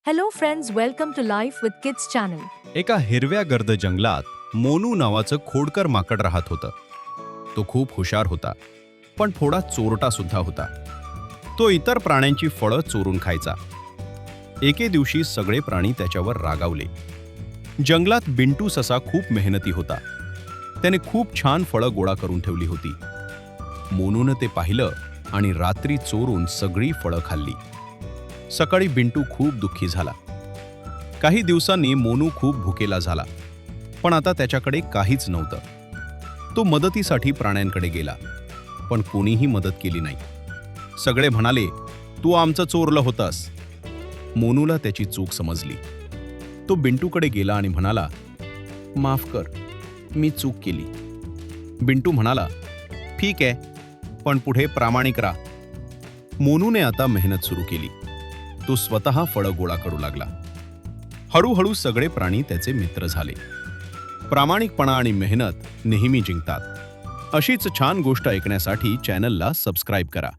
Hello friends, welcome to Life with Kids channel. एका हिरव्या गर्द जंगलात मोनू नावाचं खोडकर माकड राहत होतं. तो खूप हुशार होता, पण थोडा चोरटा सुद्धा होता. तो इतर प्राण्यांची फळं चोरून खायचा. एके दिवशी सगळे प्राणी त्याच्यावर रागावले. जंगलात बिंटू ससा खूप मेहनती होता. त्याने खूप छान फळं गोळा करून ठेवली होती. मोनूने ते पाहिलं आणि रात्री चोरून सगळी फळं खाल्ली. सकाळी बिंटू खूप दुःखी झाला. काही दिवसांनी मोनू खूप भुकेला झाला, पण आता त्याच्याकडे काहीच नव्हतं. तो मदतीसाठी प्राण्यांकडे गेला, पण कोणीही मदत केली नाही. सगळे म्हणाले, तू आमचं चोरलं होतंस. मोनूला त्याची चूक समजली. तो बिंटूकडे गेला आणि म्हणाला, माफ कर, मी चूक केली. बिंटू म्हणाला, ठीक आहे, पण पुढे प्रामाणिक राहा. मोनूने आता मेहनत सुरू केली. तो स्वतः फळं गोळा करू लागला. हळूहळू सगळे प्राणी त्याचे मित्र झाले. प्रामाणिकपणा आणि मेहनत नेहमी जिंकतात. अशीच छान गोष्ट ऐकण्यासाठी चॅनलला सबस्क्राईब करा.